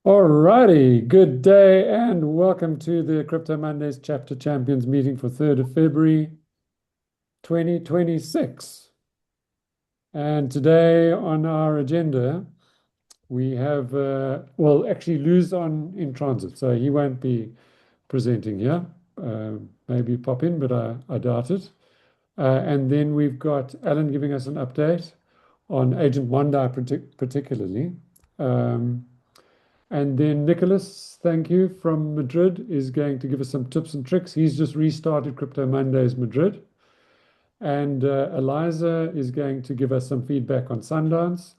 Alrighty, good day and welcome to the Crypto Mondays Chapter Champions meeting for 3rd of February 2026. And today on our agenda, we have, actually Lou's in transit, so he won't be presenting here. Maybe pop in, but I doubt it. And then we've got Alan giving us an update on Agent Mondi particularly. Um, And then Nicholas, thank you, from Madrid, is going to give us some tips and tricks. He's just restarted Crypto Mondays Madrid. And Eliza is going to give us some feedback on Sundance.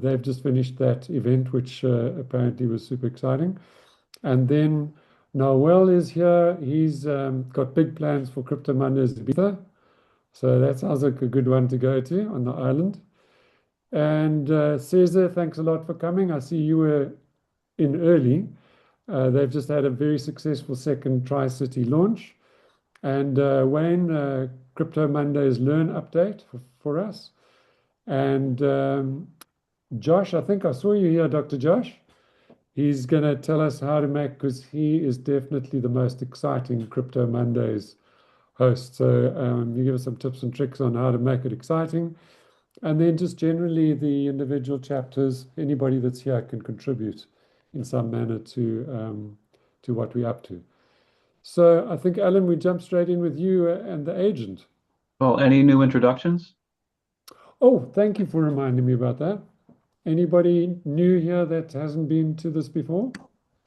They've just finished that event, which apparently was super exciting. And then Noel is here. He's got big plans for Crypto Mondays Ibiza. So that sounds like a good one to go to on the island. And Cesar, thanks a lot for coming. I see you were in early. They've just had a very successful second Tri-City launch. And Wayne, Crypto Mondays Learn update for us. And Josh, I think I saw you here, Dr. Josh. He's going to tell us how to make, because he is definitely the most exciting Crypto Mondays host. So you give us some tips and tricks on how to make it exciting. And then just generally the individual chapters, anybody that's here can contribute in some manner to what we're up to. So I think, Alan, we jump straight in with you and the agent. Well, any new introductions? Oh, thank you for reminding me about that. Anybody new here that hasn't been to this before?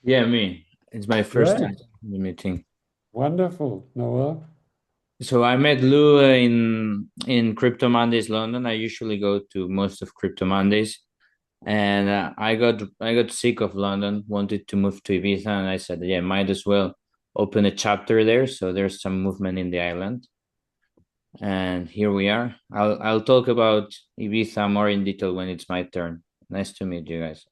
Yeah, me. It's my first time Great. in the meeting. Wonderful. Noel. So I met Lou in Crypto Mondays London. I usually go to most of Crypto Mondays, and I got sick of London, wanted to move to Ibiza, and I said, yeah, might as well open a chapter there. So there's some movement in the island, and here we are. I'll talk about Ibiza more in detail when it's my turn. Nice to meet you guys.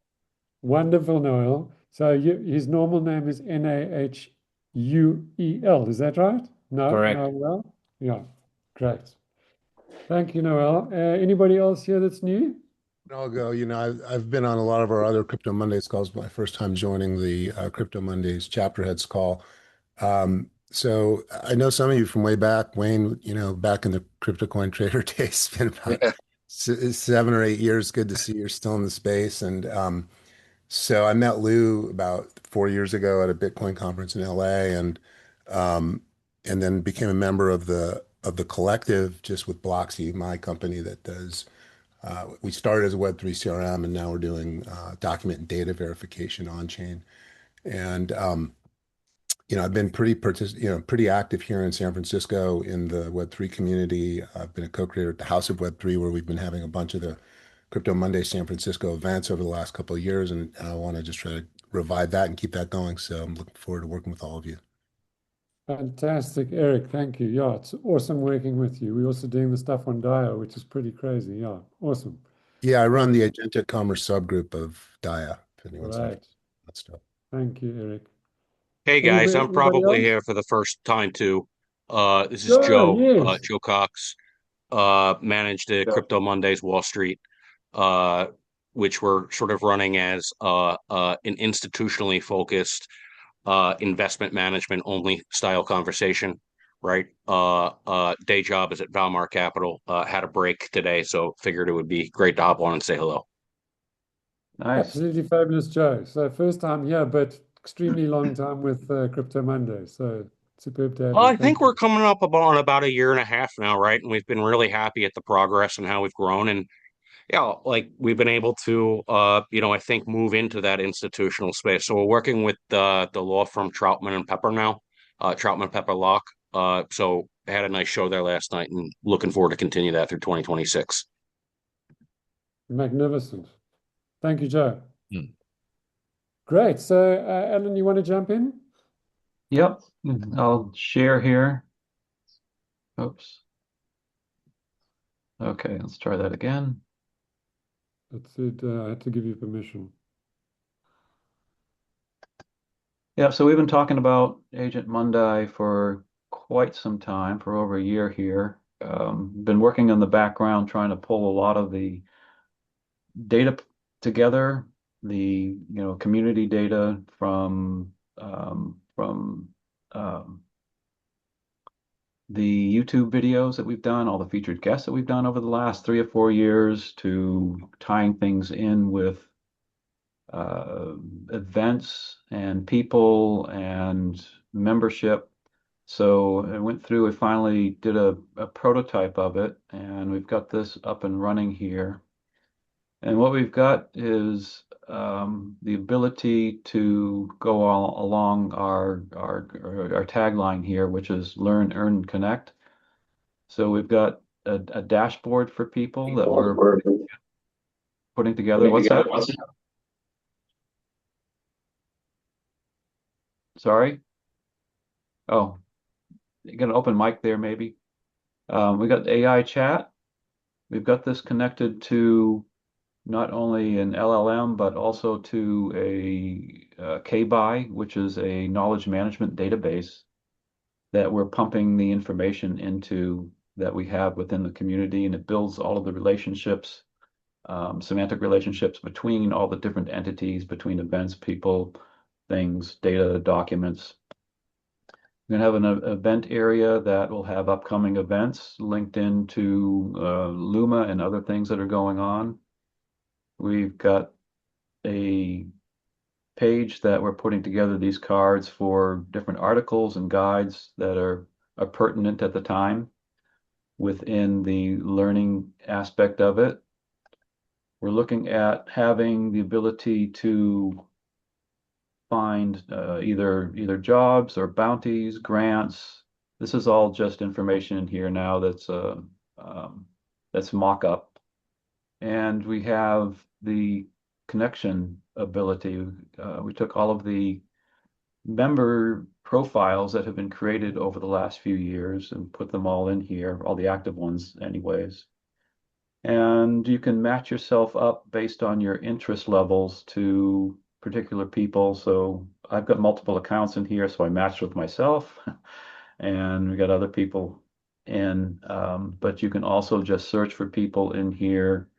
Wonderful, Noel. So his normal name is Nahuel. Is that right? No, Correct. Noel? Yeah, great. Thank you, Noel. Anybody else here that's new? I'll go. I've been on a lot of our other Crypto Mondays calls. My first time joining the Crypto Mondays Chapter Heads call. So I know some of you from way back, Wayne. Back in the crypto coin trader days. It's been about 7 or 8 years. Good to see you're still in the space. And so I met Lou about 4 years ago at a Bitcoin conference in LA, and then became a member of the collective just with Bloxy, my company that does. We started as a Web3 CRM, and now we're doing document and data verification on chain. And I've been pretty active here in San Francisco in the Web3 community. I've been a co-creator at the House of Web3, where we've been having a bunch of the Crypto Monday San Francisco events over the last couple of years, and I want to just try to revive that and keep that going. So I'm looking forward to working with all of you. Fantastic, Eric. Thank you. Yeah, it's awesome working with you. We're also doing the stuff on Dio, which is pretty crazy. Yeah, awesome. Yeah, I run the Agentic Commerce subgroup of Dia, if anyone's Right. interested in that stuff. Thank you, Eric. Hey guys, I'm Anybody probably else? here for the first time too. This is Sure, Joe, yes. Joe Cox, managed the Yeah. Crypto Mondays Wall Street, uh, which we're sort of running as an institutionally focused investment management only style conversation, right? Day job is at Valmar Capital. Had a break today, so figured it would be great to hop on and say hello. Nice. Absolutely fabulous, Joe. So first time here, but extremely long time with Crypto Monday. So superb to have you. I Thank think we're coming up on about a year and a half now, right? And we've been really happy at the progress and how we've grown. And yeah, like we've been able to, I think move into that institutional space. So we're working with the law firm Troutman and Pepper now, Troutman Pepper Locke. So I had a nice show there last night, and looking forward to continue that through 2026. you. Magnificent. Thank you, Joe. Hmm. Great. So Alan, you want to jump in? Yep. I'll share here. Oops. Okay, let's try that again. That's it. I had to give you permission. Yeah, so we've been talking about Agent Monday for quite some time, for over a year here. Been working in the background trying to pull a lot of the data together the community data from the YouTube videos that we've done, all the featured guests that we've done over the last 3 or 4 years, to tying things in with events and people and membership. So I went through, I finally did a prototype of it, and we've got this up and running here. And what we've got is the ability to go all along our tagline here, which is learn, earn, connect. So we've got a dashboard for people that we're putting together. What's that? Sorry? Oh, you got an open mic there, maybe. We got AI chat. We've got this connected to not only an LLM, but also to a KBI, which is a knowledge management database that we're pumping the information into that we have within the community, and it builds all of the relationships, semantic relationships between all the different entities, between events, people, things, data, documents. We're going to have an event area that will have upcoming events linked into Luma and other things that are going on. We've got a page that we're putting together these cards for different articles and guides that are pertinent at the time within the learning aspect of it. We're looking at having the ability to find either jobs or bounties, grants. This is all just information in here now that's mock-up. And we have the connection ability. We took all of the member profiles that have been created over the last few years and put them all in here, all the active ones anyways. And you can match yourself up based on your interest levels to particular people. So I've got multiple accounts in here, so I matched with myself, and we got other people in, but you can also just search for people in here.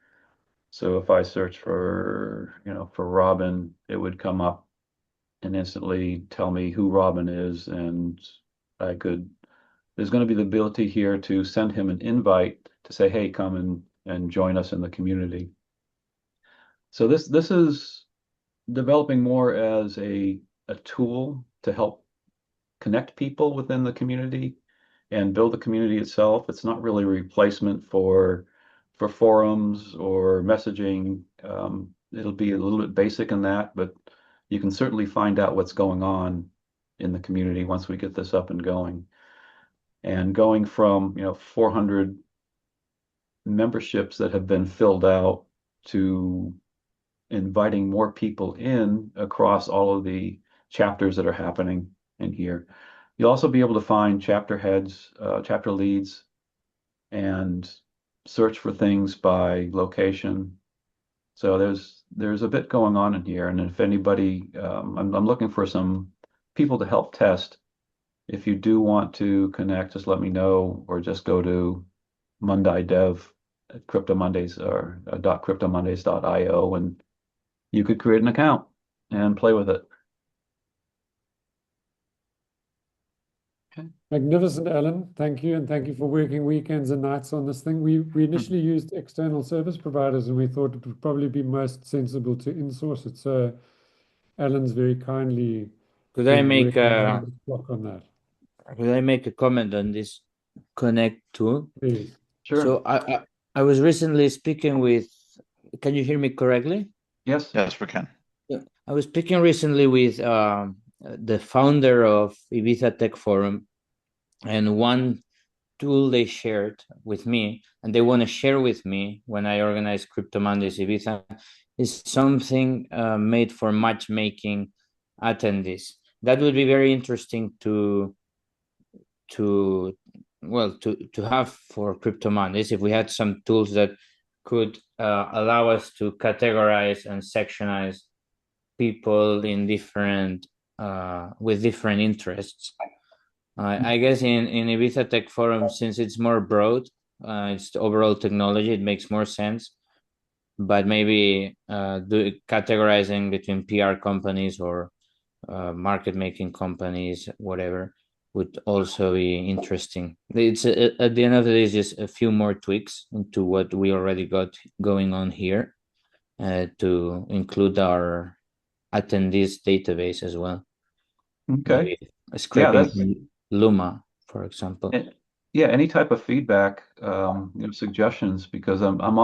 So if I search for Robin, it would come up and instantly tell me who Robin is, and there's going to be the ability here to send him an invite to say, hey, come and join us in the community. So this is developing more as a tool to help connect people within the community and build the community itself. It's not really a replacement for forums or messaging. It'll be a little bit basic in that, but you can certainly find out what's going on in the community once we get this up and going. And going from 400 memberships that have been filled out to inviting more people in across all of the chapters that are happening in here. You'll also be able to find chapter heads, chapter leads, and search for things by location. So there's a bit going on in here, and if anybody, I'm looking for some people to help test. If you do want to connect, just let me know, or just go to Monday Dev at CryptoMondays or .cryptomondays.io, and you could create an account and play with it. Okay. Magnificent, Alan. Thank you, and thank you for working weekends and nights on this thing. We initially used external service providers, and we thought it would probably be most sensible to insource it. So Alan's very kindly Could I been make working a around the clock on that. could I make a comment on this Connect tool? Please. Sure. So I was recently speaking with. Can you hear me correctly? Yes. Yes, we can. I was speaking recently with the founder of Ibiza Tech Forum, and one tool they shared with me, and they want to share with me when I organize Crypto Mondays Ibiza, is something made for matchmaking attendees. That would be very interesting to have for Crypto Mondays if we had some tools that could allow us to categorize and sectionize people in different with different interests. I guess in Ibiza Tech Forum, since it's more broad, it's the overall technology, it makes more sense. but maybe categorizing between PR companies or market making companies, whatever, would also be interesting. It's at the end of the day, it's just a few more tweaks into what we already got going on here to include our attendees database as well. Okay. Maybe Yeah, scraping that's from Luma, for example. yeah, any type of feedback, suggestions, because I'm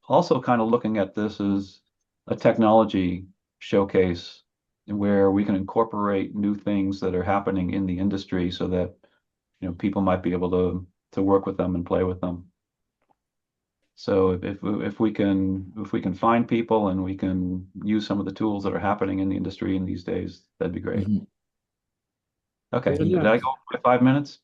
also kind of looking at this as a technology showcase where we can incorporate new things that are happening in the industry so that, people might be able to work with them and play with them. So if we can find people and we can use some of the tools that are happening in the industry in these days, that'd be great. Mhm. Okay, did I Brilliant. go for my 5 minutes?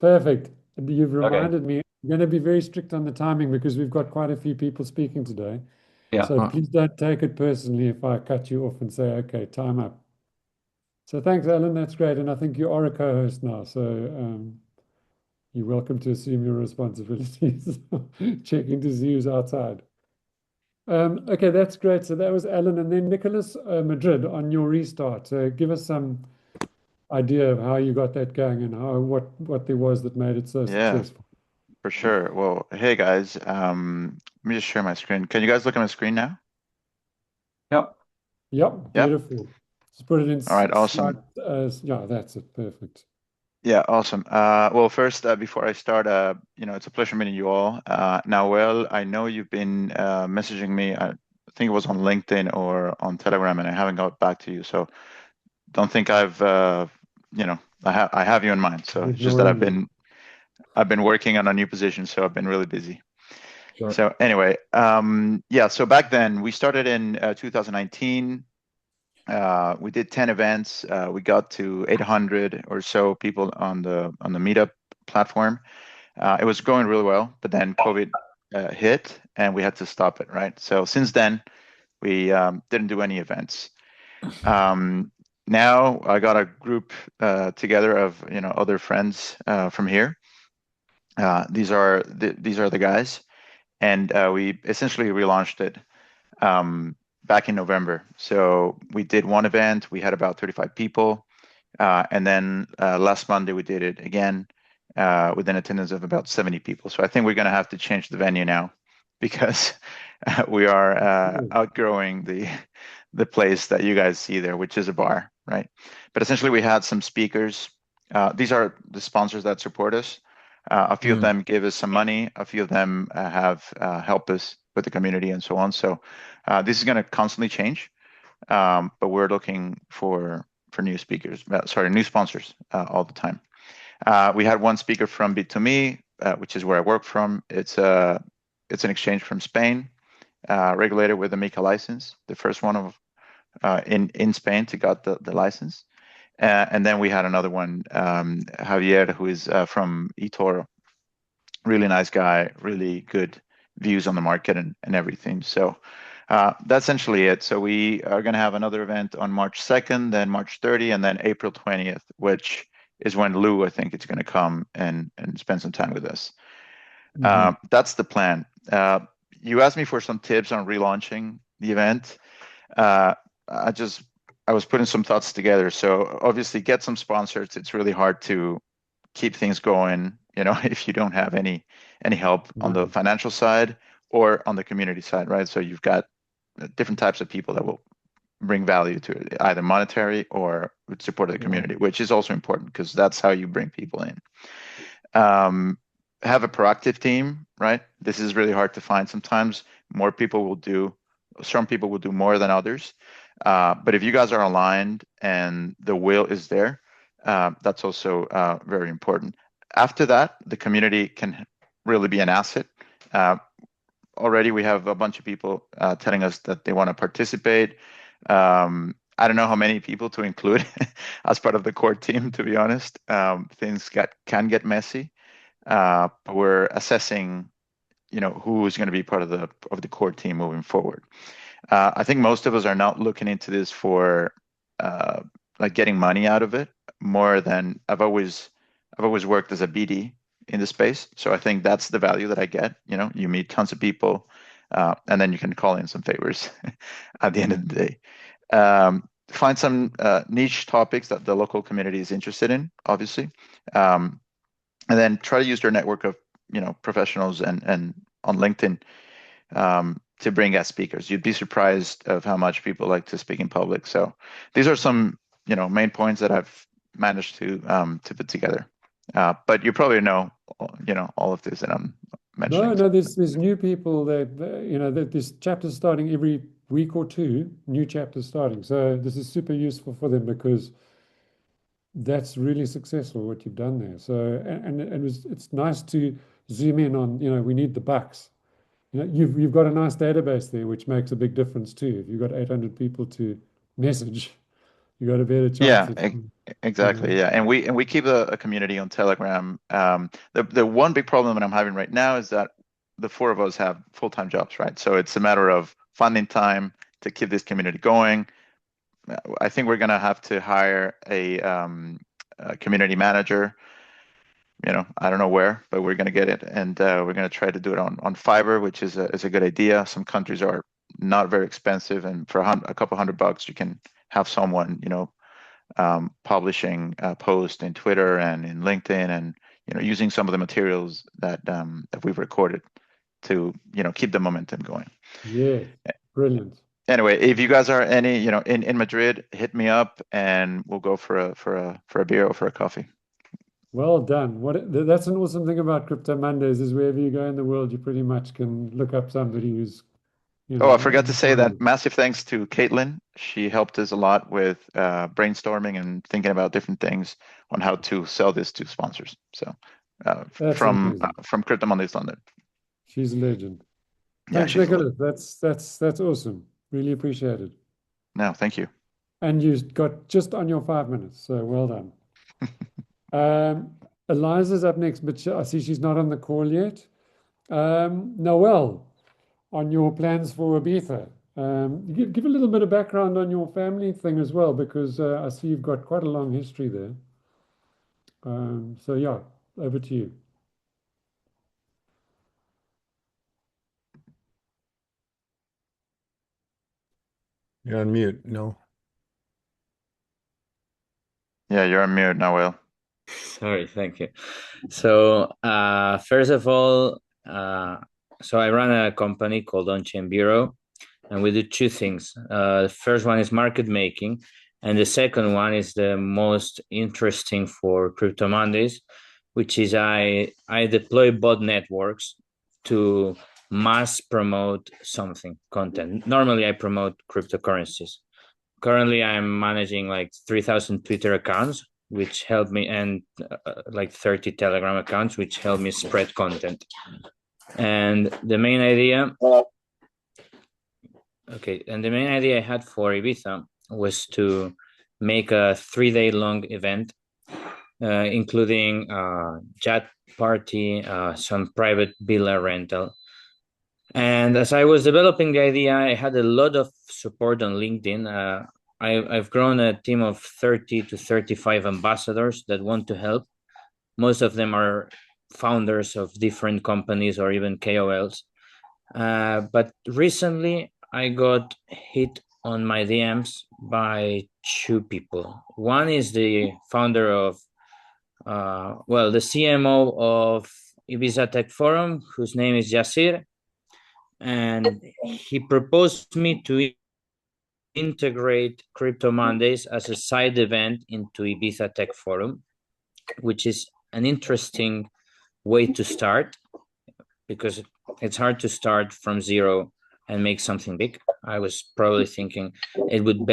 Perfect. You've Okay, reminded me. I'm going to be very strict on the timing because we've got quite a few people speaking today. yeah. So please don't take it personally if I cut you off and say, okay, time up. So thanks, Alan. That's great. And I think you are a co-host now. So you're welcome to assume your responsibilities. Checking to see who's outside. Okay, that's great. So that was Alan. And then Nicholas Madrid on your restart. So give us some idea of how you got that going and what there was that made it so Yeah, successful. for sure. Well, hey guys, let me just share my screen. Can you guys look at my screen now? Yep. Yep, Yeah. beautiful. Just put it in All right, slide. awesome. Yeah, that's it. Perfect. Yeah, awesome. Well, first, before I start, it's a pleasure meeting you all. Nawel, I know you've been messaging me. I think it was on LinkedIn or on Telegram, and I haven't got back to you. So don't think I have you in mind. So it's just that Ignoring you. I've been working on a new position, so I've been really busy. Sure. So anyway, yeah. So back then we started in 2019. We did 10 events. We got to 800 or so people on the meetup platform. It was going really well, but then COVID hit and we had to stop it, right? So since then, we didn't do any events. Now I got a group together of other friends from here. These are the guys, and we essentially relaunched it back in November. So we did one event. We had about 35 people. And then last Monday we did it again with an attendance of about 70 people. So I think we're going to have to change the venue now because we are outgrowing the place that you guys see there, which is a bar, right? But essentially we had some speakers. These are the sponsors that support us. A few of them give us some money. A few of them have helped us with the community and so on. So this is going to constantly change, but we're looking for new speakers, new sponsors all the time. We had one speaker from Bit2Me, which is where I work from. It's an exchange from Spain, regulated with a MiCA license, the first one of in Spain to got the license. And then we had another one, Javier, who is from eToro. Really nice guy, really good views on the market and everything. So that's essentially it. So we are going to have another event on March 2nd, then March 30th, and then April 20th, which is when Lou, I think, is going to come and spend some time with us. That's the plan. You asked me for some tips on relaunching the event. I was putting some thoughts together. So obviously get some sponsors. It's really hard to keep things going, if you don't have any help on the financial side or on the community side, right? So you've got different types of people that will bring value to it, either monetary or with support of the community, which is also important because that's how you bring people in. Have a proactive team, right? This is really hard to find sometimes. Some people will do more than others. But if you guys are aligned and the will is there, that's also very important. After that, the community can really be an asset. Already we have a bunch of people telling us that they want to participate. I don't know how many people to include as part of the core team, to be honest. Things can get messy. But we're assessing, who is going to be part of the core team moving forward. I think most of us are not looking into this for like getting money out of it more than I've always worked as a BD in the space. So I think that's the value that I get. You meet tons of people, and then you can call in some favors at the end of the day. Find some niche topics that the local community is interested in, obviously, and then try to use your network of professionals and on LinkedIn to bring guest speakers. You'd be surprised of how much people like to speak in public. So these are some main points that I've managed to put together. But you probably know all of this that I'm mentioning. No, there's new people that this chapter's starting every week or two, new chapters starting. So this is super useful for them because that's really successful what you've done there. So and it's nice to zoom in on, we need the bucks. You've got a nice database there, which makes a big difference too. If you've got 800 people to message, you got a better chance. Exactly. Yeah, and we keep a community on Telegram. The one big problem that I'm having right now is that the four of us have full-time jobs, right? So it's a matter of finding time to keep this community going. I think we're gonna have to hire a community manager. I don't know where, but we're gonna get it, and we're gonna try to do it on Fiverr, which is a good idea. Some countries are not very expensive, and for a couple $100 you can have someone publishing a post in Twitter and in LinkedIn, and using some of the materials that we've recorded to keep the momentum going. Yeah, brilliant. Anyway, if you guys are any in Madrid, hit me up and we'll go for a beer or for a coffee. Well done. That's an awesome thing about Crypto Mondays is wherever you go in the world, you pretty much can look up somebody who's I forgot to say that massive thanks to Caitlin. She helped us a lot with brainstorming and thinking about different things on how to sell this to sponsors. So from Crypto Mondays London. She's a legend. Yeah, thanks, Nicholas. That's awesome. Really appreciate it. No, thank you. And you got just on your 5 minutes, so well done. Eliza's up next, but I see she's not on the call yet. Noel, on your plans for Ibiza. Give a little bit of background on your family thing as well, because I see you've got quite a long history there. So yeah, over to you. You're on mute. No. Yeah, you're on mute, Noel. Sorry, thank you. So first of all, so I run a company called On-Chain Bureau, and we do two things. The first one is market making, and the second one is the most interesting for Crypto Mondays, which is I deploy bot networks to mass promote something, content. Normally I promote cryptocurrencies. Currently I'm managing like 3,000 Twitter accounts, which help me, and like 30 Telegram accounts, which help me spread content. And the main idea, I had for Ibiza was to make a 3-day long event, including chat party, some private villa rental. And as I was developing the idea, I had a lot of support on LinkedIn. I've grown a team of 30 to 35 ambassadors that want to help. Most of them are founders of different companies or even KOLs. But recently I got hit on my DMs by two people. One is the founder of, the CMO of Ibiza Tech Forum, whose name is Yasir. And he proposed me to integrate Crypto Mondays as a side event into Ibiza Tech Forum, which is an interesting way to start because it's hard to start from zero and make something big. I was probably thinking it would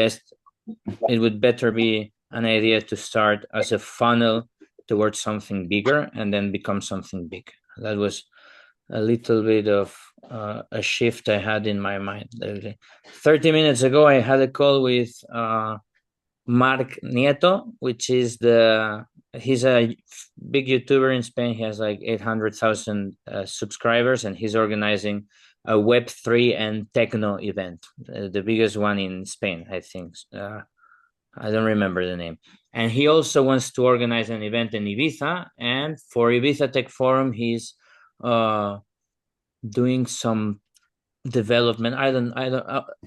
better be an idea to start as a funnel towards something bigger and then become something big. That was a little bit of a shift I had in my mind. 30 minutes ago, I had a call with Mark Nieto, which is he's a big YouTuber in Spain. He has like 800,000 subscribers, and he's organizing a Web3 and techno event, the biggest one in Spain, I think. I don't remember the name. And he also wants to organize an event in Ibiza. And for Ibiza Tech Forum, he's doing some development. I don't.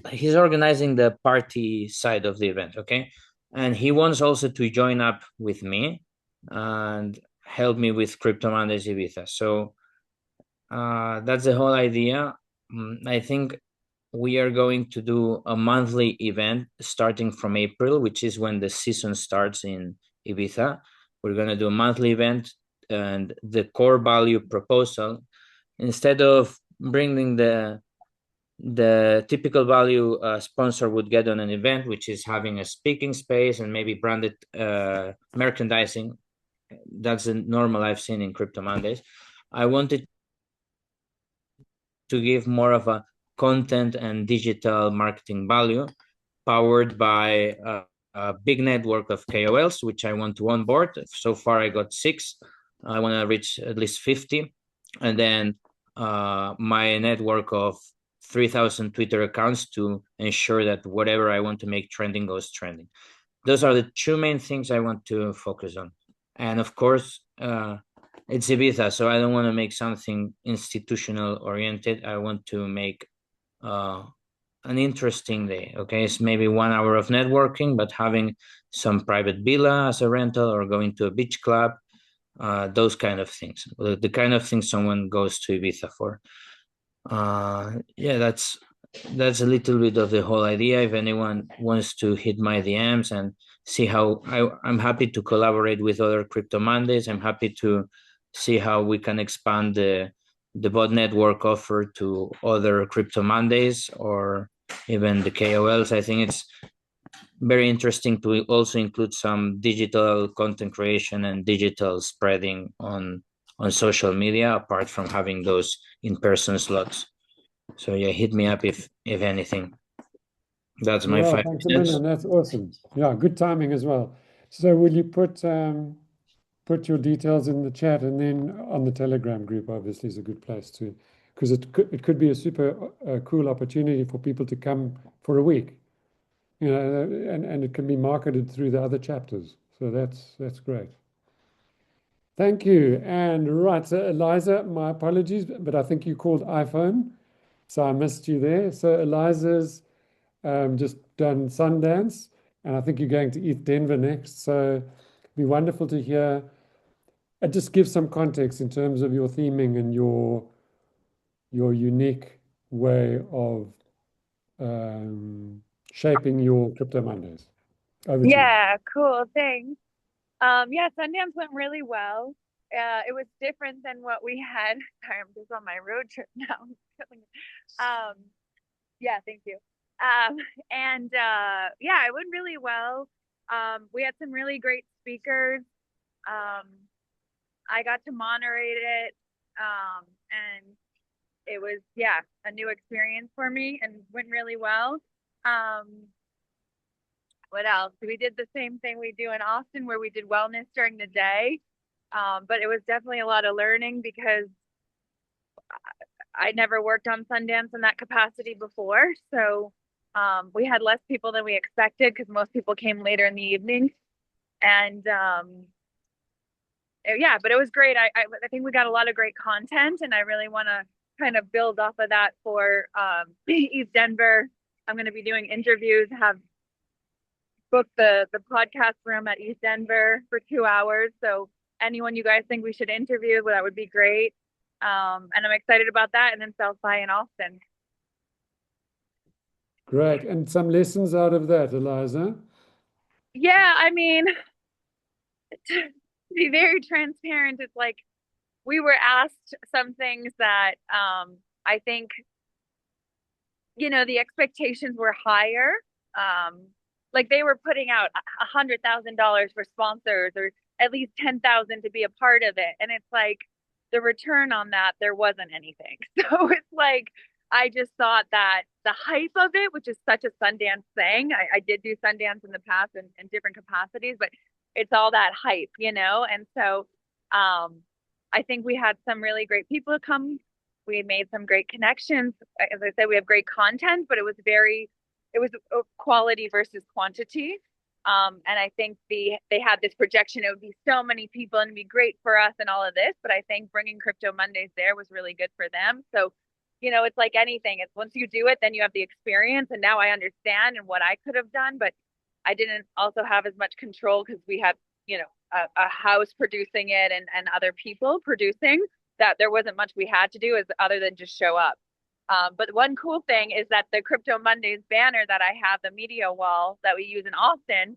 He's organizing the party side of the event, okay, and he wants also to join up with me and help me with Crypto Mondays Ibiza. So that's the whole idea. I think we are going to do a monthly event starting from April, which is when the season starts in Ibiza. We're going to do a monthly event, and the core value proposal, instead of bringing the typical value a sponsor would get on an event, which is having a speaking space and maybe branded merchandising. That's the normal I've seen in Crypto Mondays. I wanted to give more of a content and digital marketing value powered by a big network of KOLs, which I want to onboard. So far, I got 6. I want to reach at least 50. And then my network of 3,000 Twitter accounts to ensure that whatever I want to make trending goes trending. Those are the 2 main things I want to focus on. And of course, it's Ibiza, so I don't want to make something institutional oriented. I want to make an interesting day. Okay, it's maybe 1 hour of networking, but having some private villa as a rental or going to a beach club, those kind of things. The kind of things someone goes to Ibiza for. Yeah, that's a little bit of the whole idea. If anyone wants to hit my DMs and see how I'm happy to collaborate with other Crypto Mondays. I'm happy to see how we can expand the bot network offer to other Crypto Mondays or even the KOLs. I think it's very interesting to also include some digital content creation and digital spreading on social media, apart from having those in-person slots. So yeah, hit me up if anything. That's my Well, 5 thanks a cents. million. That's awesome. Yeah, good timing as well. So will you put your details in the chat, and then on the Telegram group, obviously, is a good place to, because it could be a super cool opportunity for people to come for a week, and it can be marketed through the other chapters. So that's great. Thank you. And right, so Eliza, my apologies, but I think you called iPhone, so I missed you there. So Eliza's just done Sundance, and I think you're going to ETH Denver next. So it'd be wonderful to hear. Just give some context in terms of your theming and your unique way of shaping your Crypto Mondays. Over to you. Yeah, cool. Thanks. Yeah, Sundance went really well. It was different than what we had. Sorry, I'm just on my road trip now. Yeah, thank you. And yeah, it went really well. We had some really great speakers. I got to moderate it. And it was, yeah, a new experience for me and went really well. What else? We did the same thing we do in Austin, where we did wellness during the day. But it was definitely a lot of learning because I never worked on Sundance in that capacity before. So we had less people than we expected because most people came later in the evening. And yeah, but it was great. I think we got a lot of great content, and I really want to kind of build off of that for ETH Denver. I'm going to be doing interviews, have booked the podcast room at ETH Denver for 2 hours. So anyone you guys think we should interview, that would be great. And I'm excited about that. And then South-Fi in Austin. Great. And some lessons out of that, Eliza? Yeah, I mean, to be very transparent, it's like we were asked some things that I think, the expectations were higher. Like they were putting out $100,000 for sponsors, or at least 10,000 to be a part of it. And it's like the return on that, there wasn't anything. So it's like, I just thought that the hype of it, which is such a Sundance thing, I did do Sundance in the past in different capacities, but it's all that hype, And so I think we had some really great people come. We made some great connections. As I said, we have great content, but it was quality versus quantity. And I think they had this projection, it would be so many people and it'd be great for us and all of this. But I think bringing Crypto Mondays there was really good for them. So it's like anything. It's once you do it, then you have the experience. And now I understand and what I could have done, but I didn't also have as much control because we had, a house producing it and other people producing that there wasn't much we had to do as other than just show up. But one cool thing is that the Crypto Mondays banner that I have, the media wall that we use in Austin,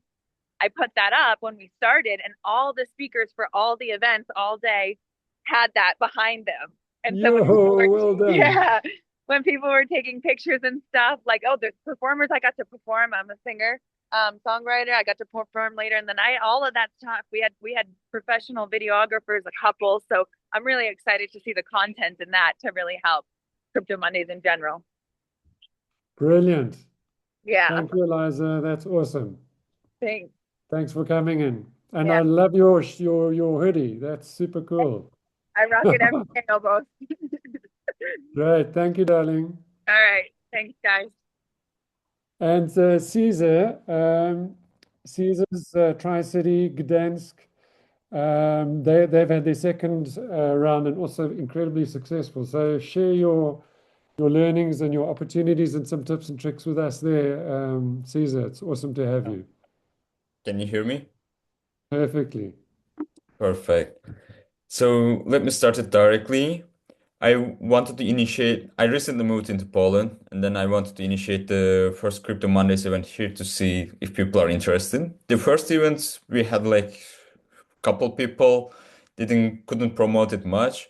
I put that up when we started, and all the speakers for all the events all day had that behind them. And so when people Yo, were, well done. yeah, when people were taking pictures and stuff, like, oh, the performers I got to perform. I'm a singer, songwriter. I got to perform later in the night. All of that stuff. We had professional videographers, a couple. So I'm really excited to see the content in that to really help Crypto Mondays in general. Brilliant. Yeah, Thank you, Eliza. That's awesome. thanks. Thanks for coming in. And Yeah, I love your hoodie. That's super cool. I rock it every day almost. Great. Thank you, darling. All right. Thanks, guys. And Caesar, Caesar's Tri-City, Gdansk, they've had their second round and also incredibly successful. So share your learnings and your opportunities and some tips and tricks with us there, Caesar. It's awesome to have you. Can you hear me? Perfectly. Perfect. So let me start it directly. I recently moved into Poland, and then I wanted to initiate the first Crypto Mondays event here to see if people are interested. The first event we had like couple people, couldn't promote it much.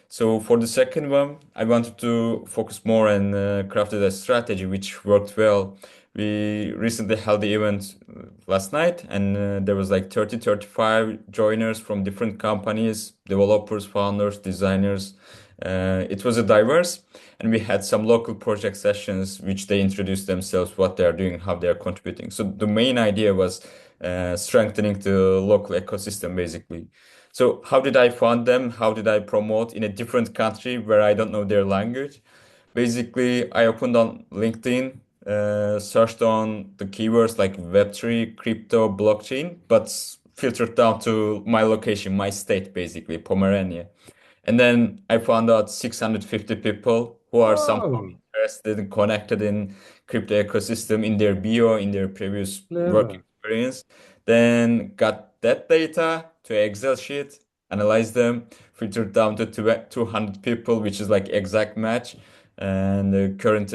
So for the second one, I wanted to focus more and crafted a strategy which worked well. We recently held the event last night, and there was like 30, 35 joiners from different companies, developers, founders, designers. It was a diverse, and we had some local project sessions which they introduced themselves, what they are doing, how they are contributing. So the main idea was strengthening the local ecosystem, basically. So how did I find them? How did I promote in a different country where I don't know their language? Basically, I opened on LinkedIn, searched on the keywords like Web3, crypto, blockchain, but filtered down to my location, my state, basically, Pomerania. And then I found out 650 people who are somehow Whoa, interested and connected in crypto ecosystem in their bio, in their previous work clever. experience. Then got that data to Excel sheet, analyzed them, filtered down to 200 people, which is like exact match. And the current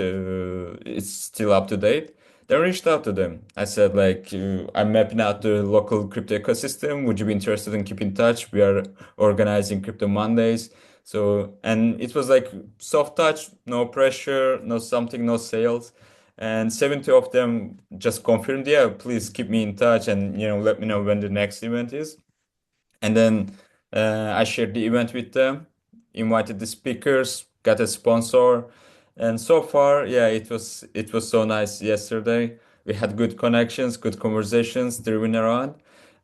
it's still up to date. Then reached out to them. I said like, I'm mapping out the local crypto ecosystem. Would you be interested in keep in touch? We are organizing Crypto Mondays. So, and it was like soft touch, no pressure, no something, no sales. And 70 of them just confirmed, yeah, please keep me in touch and let me know when the next event is. And then I shared the event with them, invited the speakers, got a sponsor, and so far, yeah, it was so nice yesterday. We had good connections, good conversations driven around,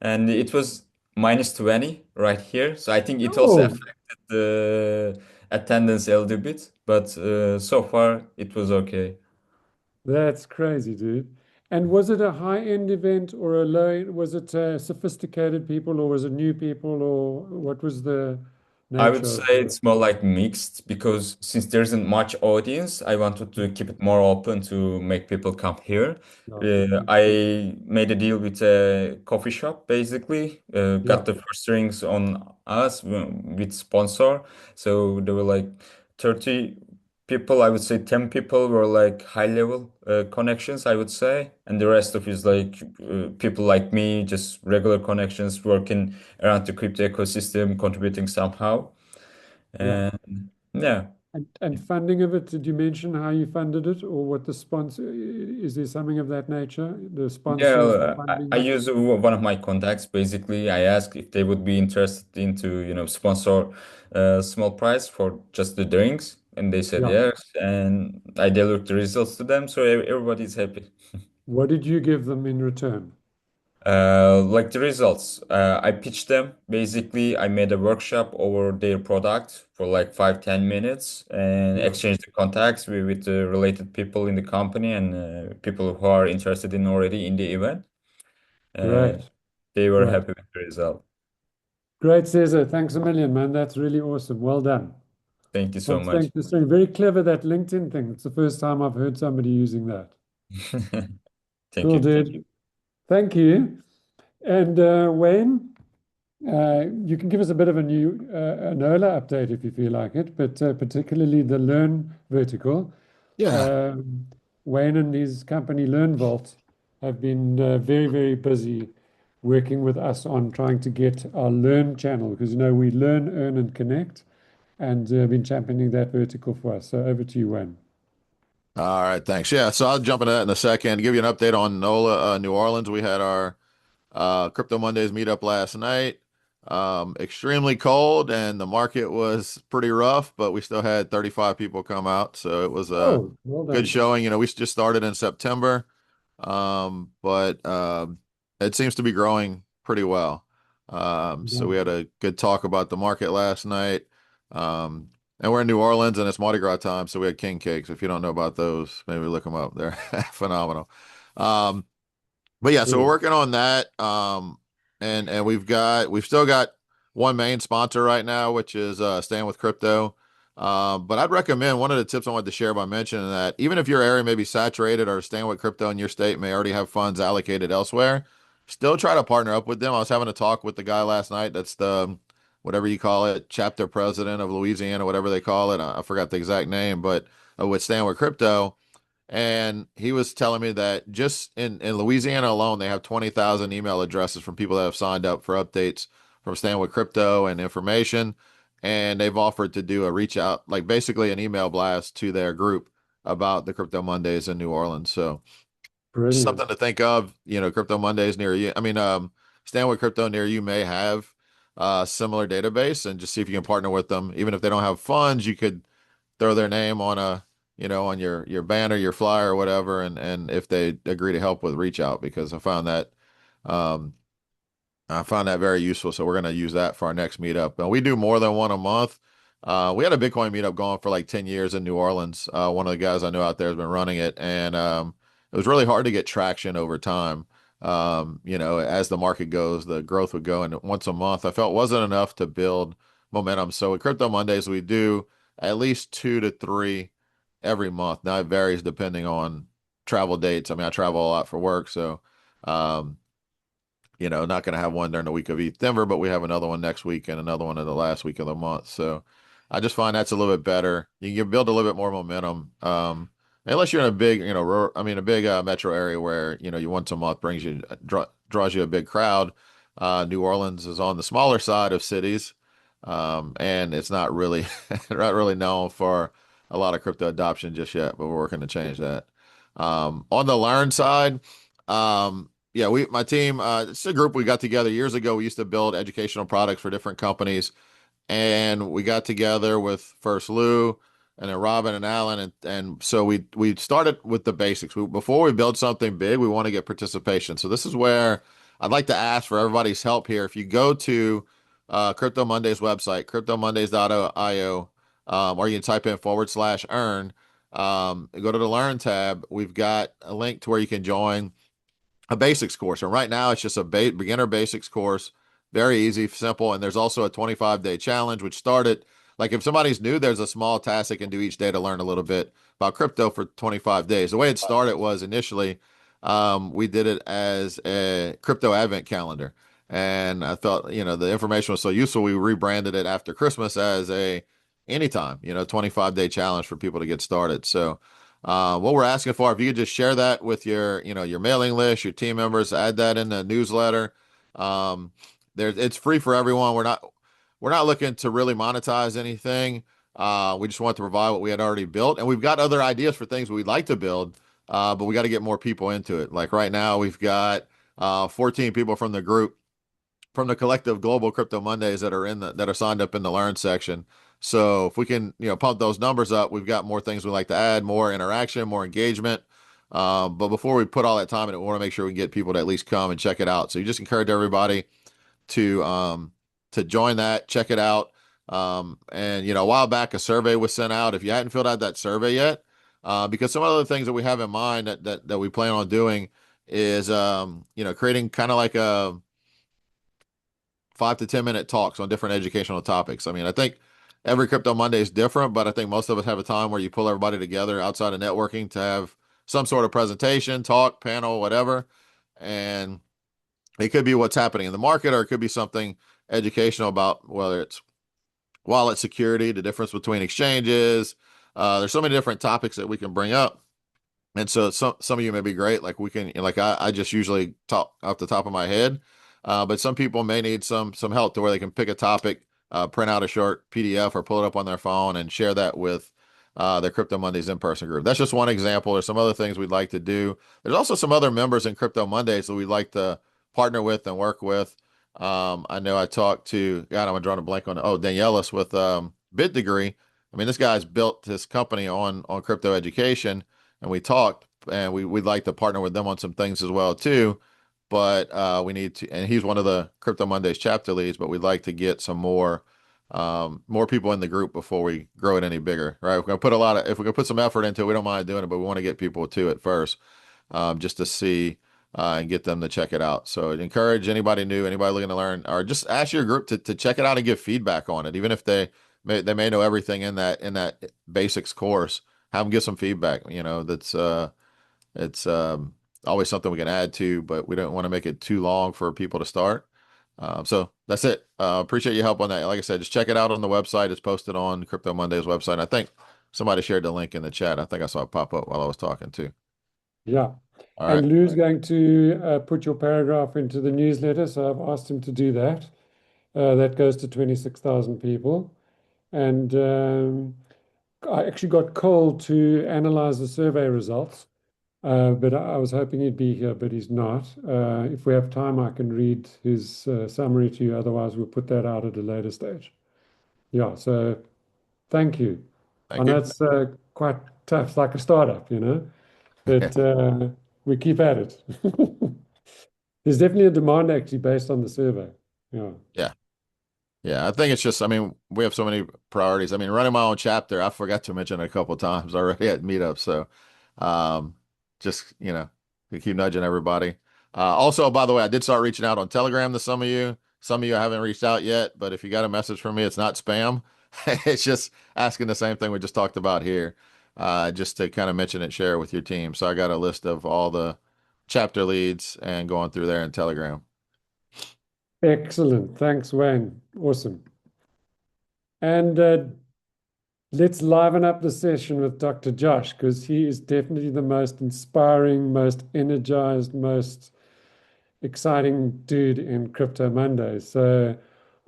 and it was minus 20 right here. So I think it also Oh, affected the attendance a little bit, but so far it was okay. that's crazy, dude. And was it a high-end event or a low? Was it sophisticated people or was it new people or what was the I would nature say of the? it's more like mixed because since there isn't much audience, I wanted to keep it more open to make people come here. Yeah, I made a deal with a coffee shop basically, yeah. got the first drinks on us with sponsor. So there were like 30 people, I would say 10 people were like high level connections, I would say. And the rest of is like people like me, just regular connections working around the crypto ecosystem, contributing somehow. Yeah. And yeah, And funding of it, did you mention how you funded it or what the sponsor, is there something of that nature? The sponsors, the yeah, I funding? use one of my contacts. Basically, I asked if they would be interested into, sponsor a small price for just the drinks, and they said Yeah. yes. And I delivered the results to them, so everybody's happy. What did you give them in return? Like the results, I pitched them. Basically, I made a workshop over their product for like 5, 10 minutes and Yeah. exchanged the contacts with the related people in the company and people who are interested in already in the event. Uh, Great. they were Great. happy with the result. Great, Cesar. Thanks a million, man. That's really awesome. Well done. Thank you so Well, much. thank you. So very clever, that LinkedIn thing. It's the first time I've heard somebody using that. Thank Cool, you. dude. Thank you. And Wayne, you can give us a bit of a new NOLA update if you feel like it, but particularly the Learn vertical. Yeah. Wayne and his company LearnVault have been very, very busy working with us on trying to get our Learn channel, because we learn, earn, and connect, and been championing that vertical for us. So over to you, Wayne. All right. Thanks. Yeah. So I'll jump into that in a second. Give you an update on NOLA, New Orleans. We had our Crypto Mondays meetup last night. Extremely cold, and the market was pretty rough, but we still had 35 people come out. So it was a Oh, well good done. showing. We just started in September, but it seems to be growing pretty well. So we had a good talk about the market last night. And we're in New Orleans and it's Mardi Gras time, so we had king cakes. If you don't know about those, maybe look them up. They're phenomenal. But yeah, so we're working on that. And we've still got one main sponsor right now, which is Staying with Crypto. But I'd recommend one of the tips I wanted to share by mentioning that even if your area may be saturated or Staying with Crypto in your state may already have funds allocated elsewhere, still try to partner up with them. I was having a talk with the guy last night. That's the whatever you call it, chapter president of Louisiana, whatever they call it. I forgot the exact name, but with Staying with Crypto. And he was telling me that just in Louisiana alone, they have 20,000 email addresses from people that have signed up for updates from Staying with Crypto and information. And they've offered to do a reach out, like basically an email blast to their group about the Crypto Mondays in New Orleans. So something to think of, Crypto Mondays near you. I mean, Staying with Crypto near you may have a similar database, and just see if you can partner with them. Even if they don't have funds, you could throw their name on on your banner, your flyer, or whatever, and if they agree to help with reach out, because um, I found that very useful. So we're going to use that for our next meetup. And we do more than one a month. We had a Bitcoin meetup going for like 10 years in New Orleans. One of the guys I know out there has been running it, and it was really hard to get traction over time. As the market goes, the growth would go, and once a month I felt wasn't enough to build momentum. So with Crypto Mondays, we do at least 2 to 3 every month. Now it varies depending on travel dates. I mean, I travel a lot for work, so um, not going to have one during the week of ETH Denver, but we have another one next week and another one in the last week of the month. So I just find that's a little bit better. You can build a little bit more momentum. Unless you're in a big, a big metro area where, you once a month draws you a big crowd. New Orleans is on the smaller side of cities. And it's not really, not really known for a lot of crypto adoption just yet, but we're working to change that. On the Learn side, yeah, my team, it's a group we got together years ago. We used to build educational products for different companies, and we got together with first Lou and then Robin and Alan, and so we started with the basics. Before we build something big, we want to get participation. So this is where I'd like to ask for everybody's help here. If you go to Crypto Mondays website, cryptomondays.io, or you can type in /earn. Go to the Learn tab. We've got a link to where you can join a basics course. And right now it's just a beginner basics course. Very easy, simple. And there's also a 25-day challenge, which started like if somebody's new, there's a small task they can do each day to learn a little bit about crypto for 25 days. The way it started was initially we did it as a crypto advent calendar. And I thought, the information was so useful, we rebranded it after Christmas as a anytime, 25-day challenge for people to get started. So what we're asking for, if you could just share that with your mailing list, your team members, add that in the newsletter. It's free for everyone. We're not looking to really monetize anything. We just want to provide what we had already built, and we've got other ideas for things we'd like to build, but we got to get more people into it. Like right now, we've got 14 people from the group, from the collective Global Crypto Mondays that are signed up in the Learn section. So if we can, pump those numbers up, we've got more things we like to add, more interaction, more engagement. But before we put all that time in it, we want to make sure we can get people to at least come and check it out. So you just encourage everybody to join that, check it out. And a while back, a survey was sent out. If you hadn't filled out that survey yet, because some other things that we have in mind that we plan on doing is, creating kind of like a 5 to 10 minute talks on different educational topics. I mean, I think every Crypto Monday is different, but I think most of us have a time where you pull everybody together outside of networking to have some sort of presentation, talk, panel, whatever. And it could be what's happening in the market, or it could be something educational about whether it's wallet security, the difference between exchanges. There's so many different topics that we can bring up. And so some of you may be great. Like we can, like I just usually talk off the top of my head. But some people may need some help to where they can pick a topic, print out a short PDF or pull it up on their phone and share that with their Crypto Mondays in-person group. That's just one example. There's some other things we'd like to do. There's also some other members in Crypto Mondays that we'd like to partner with and work with. I know I talked to, God, I'm drawing a blank on, Danielis with Bit Degree. I mean, this guy's built his company on crypto education, and we talked, and we'd like to partner with them on some things as well too. But we need to, and he's one of the Crypto Mondays chapter leads, but we'd like to get some more people in the group before we grow it any bigger, right? If we're gonna put some effort into it, we don't mind doing it, but we want to get people to it first, just to see and get them to check it out. So I'd encourage anybody new, anybody looking to learn, or just ask your group to check it out and give feedback on it, even if they may know everything in that basics course. Have them give some feedback. That's it's always something we can add to, but we don't want to make it too long for people to start. So that's it. Appreciate your help on that. Like I said, just check it out on the website. It's posted on Crypto Mondays website. I think somebody shared the link in the chat. I think I saw it pop up while I was talking too. Yeah. All And right. Lou's going to put your paragraph into the newsletter, so I've asked him to do that. That goes to 26,000 people. And I actually got Cole to analyze the survey results, but I was hoping he'd be here, but he's not. If we have time, I can read his summary to you. Otherwise, we'll put that out at a later stage. Yeah, so thank you. I Thank know you. it's quite tough. It's like a startup, but we keep at it. There's definitely a demand actually based on the survey. Yeah. Yeah. Yeah, I think it's just, I mean, we have so many priorities. I mean, running my own chapter, I forgot to mention it a couple of times already at meetups. So, um, just, we keep nudging everybody. Also, by the way, I did start reaching out on Telegram to some of you. Some of you I haven't reached out yet, but if you got a message from me, it's not spam. It's just asking the same thing we just talked about here, just to kind of mention it, share it with your team. So I got a list of all the chapter leads and going through there in Telegram. Excellent. Thanks, Wayne. Awesome. And let's liven up the session with Dr. Josh, because he is definitely the most inspiring, most energized, most exciting dude in Crypto Mondays. So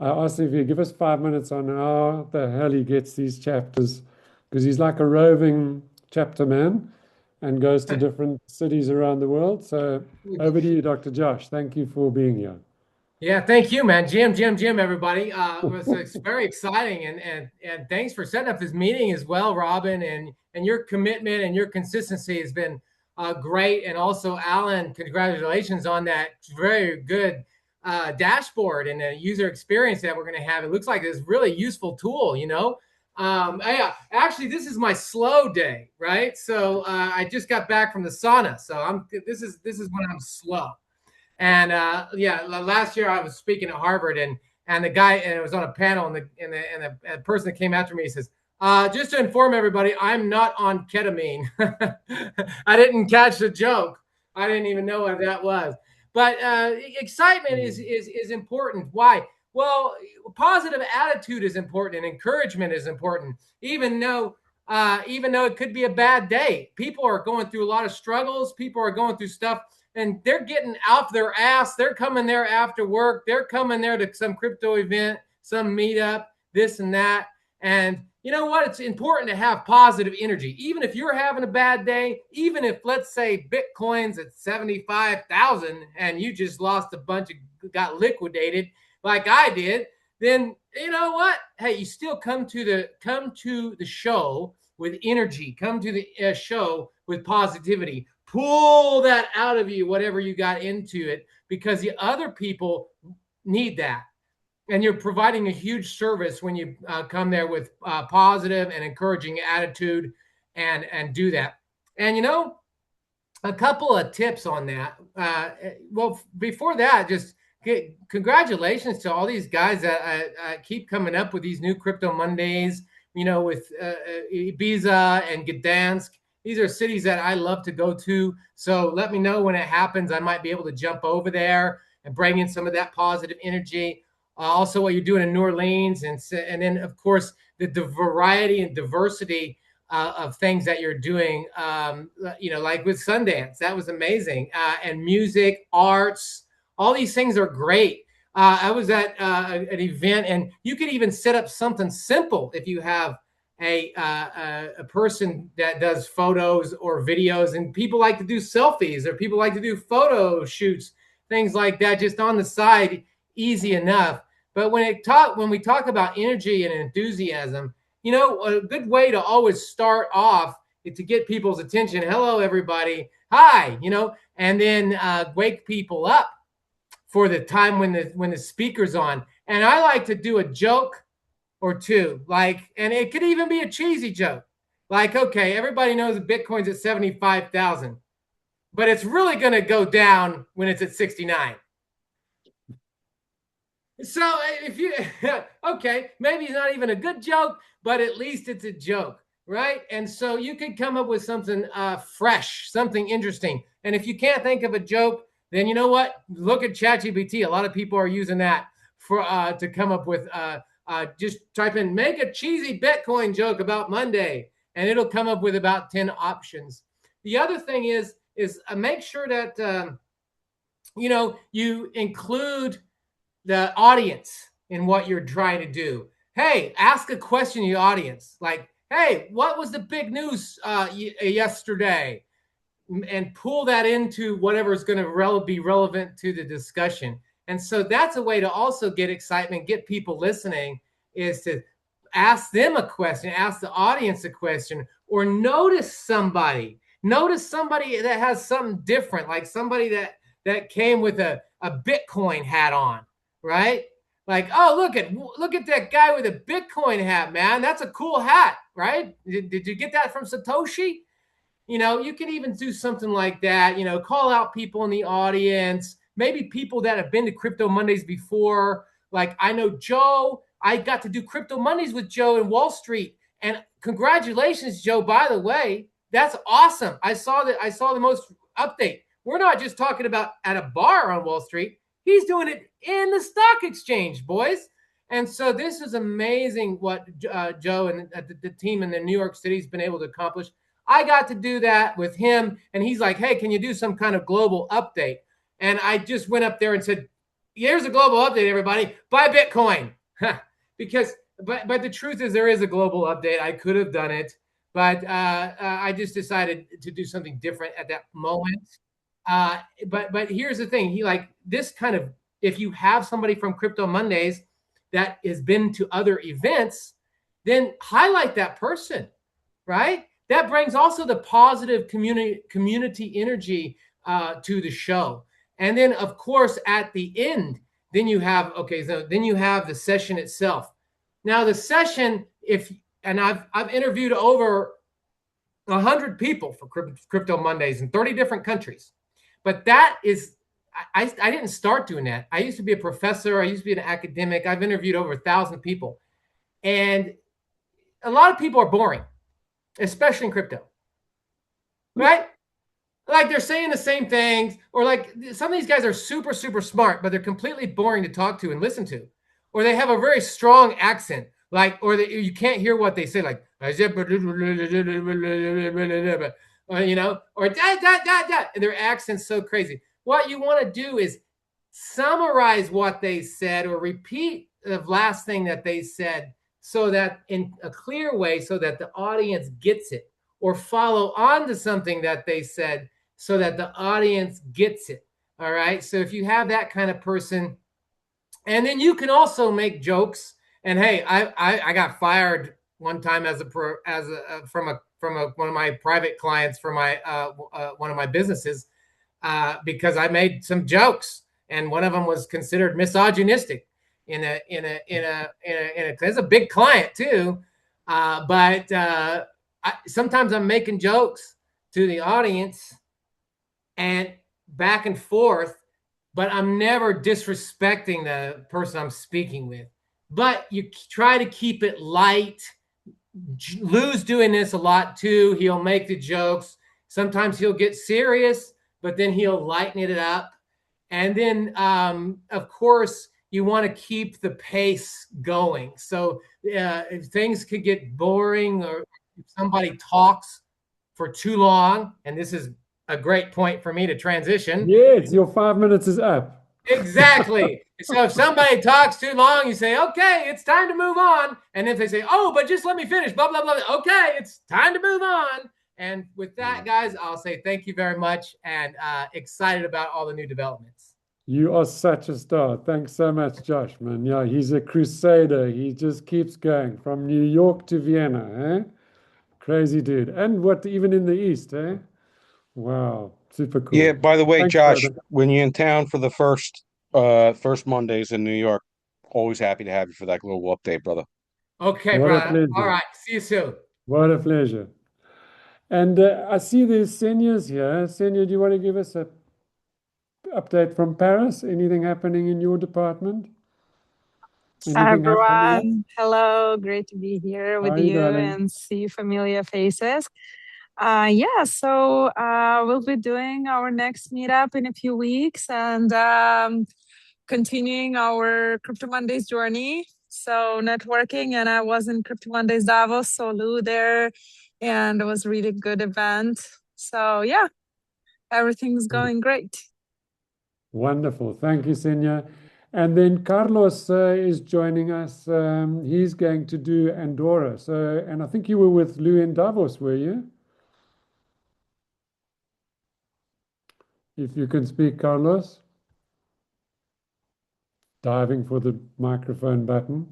I asked him if he'd give us 5 minutes on how the hell he gets these chapters, because he's like a roving chapter man and goes to different cities around the world. So over to you, Dr. Josh. Thank you for being here. Yeah, thank you, man. Jim, everybody. It's very exciting, and thanks for setting up this meeting as well, Robin. And your commitment and your consistency has been great. And also, Alan, congratulations on that very good dashboard and the user experience that we're going to have. It looks like it's a really useful tool. Actually, this is my slow day, right? So I just got back from the sauna, so this is when I'm slow. And last year I was speaking at Harvard, and the guy, and it was on a panel, and the person that came after me says, just to inform everybody, I'm not on ketamine. I didn't catch the joke. I didn't even know what that was. But excitement is important. Why? Well, positive attitude is important, and encouragement is important, even though it could be a bad day. People are going through a lot of struggles. People are going through stuff, and they're getting off their ass. They're coming there after work. They're coming there to some crypto event, some meetup, this and that. And you know what? It's important to have positive energy. Even if you're having a bad day, even if, let's say, Bitcoin's at 75,000 and you just lost a bunch of, got liquidated like I did, then you know what? Hey, you still come to the show with energy. Come to the show with positivity. Pull that out of you, whatever you got into it, because the other people need that. And you're providing a huge service when you come there with positive and encouraging attitude and do that. And, a couple of tips on that. Well, before that, just congratulations to all these guys that keep coming up with these new Crypto Mondays, with Ibiza and Gdansk. These are cities that I love to go to. So let me know when it happens. I might be able to jump over there and bring in some of that positive energy. Also, what you're doing in New Orleans, and then, of course, the variety and diversity of things that you're doing, like with Sundance. That was amazing. And music, arts, all these things are great. I was at an event, and you could even set up something simple if you have a person that does photos or videos, and people like to do selfies, or people like to do photo shoots, things like that, just on the side, easy enough. But when we talk about energy and enthusiasm, a good way to always start off is to get people's attention. Hello, everybody. Hi, and then wake people up for the time when the speaker's on. And I like to do a joke or two, and it could even be a cheesy joke. Like, okay, everybody knows that Bitcoin's at 75,000, but it's really going to go down when it's at 69. So if you, okay, maybe it's not even a good joke, but at least it's a joke, right? And so you could come up with something fresh, something interesting. And if you can't think of a joke, then you know what? Look at ChatGPT. A lot of people are using that for to come up with, just type in, make a cheesy Bitcoin joke about Monday, and it'll come up with about 10 options. The other thing is make sure that, you include the audience in what you're trying to do. Hey, ask a question to the audience, like, hey, what was the big news yesterday? And pull that into whatever is going to be relevant to the discussion. And so that's a way to also get excitement, get people listening, is to ask them a question, ask the audience a question, or notice somebody that has something different, like somebody that came with a Bitcoin hat on, right? Like, oh, look at that guy with a Bitcoin hat, man. That's a cool hat, right? Did you get that from Satoshi? You can even do something like that, call out people in the audience, maybe people that have been to Crypto Mondays before. Like, I know Joe, I got to do Crypto Mondays with Joe in Wall Street. And congratulations, Joe, by the way. That's awesome. I saw the most update. We're not just talking about at a bar on Wall Street. He's doing it in the stock exchange, boys. And so this is amazing what Joe and the team in the New York City has been able to accomplish. I got to do that with him, and he's like, hey, can you do some kind of global update? And I just went up there and said, here's a global update, everybody. Buy Bitcoin. But the truth is, there is a global update. I could have done it, but I just decided to do something different at that moment. But here's the thing. If you have somebody from Crypto Mondays that has been to other events, then highlight that person, right? That brings also the positive community energy to the show. And then, of course, at the end, then you have the session itself. Now, the session, I've interviewed over 100 people for Crypto Mondays in 30 different countries. But that is, I didn't start doing that. I used to be a professor. I used to be an academic. I've interviewed over 1,000 people. And a lot of people are boring, especially in crypto, right? Like, they're saying the same things, or like some of these guys are super, super smart, but they're completely boring to talk to and listen to, or they have a very strong accent, or you can't hear what they say, like, or and their accent's so crazy. What you want to do is summarize what they said, or repeat the last thing that they said, so that in a clear way, so that the audience gets it, or follow on to something that they said so that the audience gets it. All right. So if you have that kind of person, and then you can also make jokes. And hey, I got fired one time from one of my private clients for my one of my businesses because I made some jokes, and one of them was considered misogynistic. It's a big client too, but sometimes I'm making jokes to the audience, and back and forth, but I'm never disrespecting the person I'm speaking with. But you try to keep it light. Lou's doing this a lot too. He'll make the jokes. Sometimes he'll get serious, but then he'll lighten it up. And then, of course, you want to keep the pace going. So if things could get boring or if somebody talks for too long, and this is a great point for me to transition. Yes, your 5 minutes is up. Exactly. So if somebody talks too long, you say, okay, it's time to move on. And if they say, oh, but just let me finish, blah, blah, blah. Okay, it's time to move on. And with that, guys, I'll say thank you very much and excited about all the new developments. You are such a star. Thanks so much, Josh, man. Yeah, he's a crusader. He just keeps going from New York to Vienna, eh? Crazy dude. And what, even in the East, eh? Wow, super cool. Yeah, by the way, Thanks, Josh, brother. when you're in town for the first Mondays in New York, always happy to have you for that global update, brother. Okay, What a brother. pleasure. All right. See you soon. What a pleasure. And I see there's Senya's here. Senya, do you want to give us a update from Paris? Anything happening in your department? Hi Anything happening? everyone. Hello, great to be here How with are you, you darling? and see familiar faces. So we'll be doing our next meetup in a few weeks and continuing our Crypto Mondays journey. So networking, and I was in Crypto Mondays Davos, so Lou there, and it was a really good event. So yeah, everything's going great. Wonderful. Thank you, Senya. And then Carlos is joining us. He's going to do Andorra. So, and I think you were with Lou in Davos, were you? If you can speak, Carlos. Diving for the microphone button.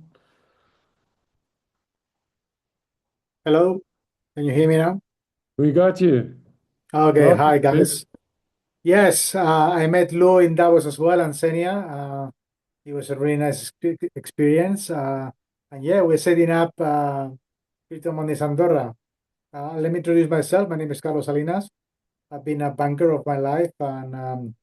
Hello, can you hear me now? We got you. Okay, Welcome, hi Lou. guys. Yes, I met Lou in Davos as well and Senia. It was a really nice experience. And yeah, we're setting up CryptoMondays Andorra. Let me introduce myself. My name is Carlos Salinas. I've been a banker of my life, and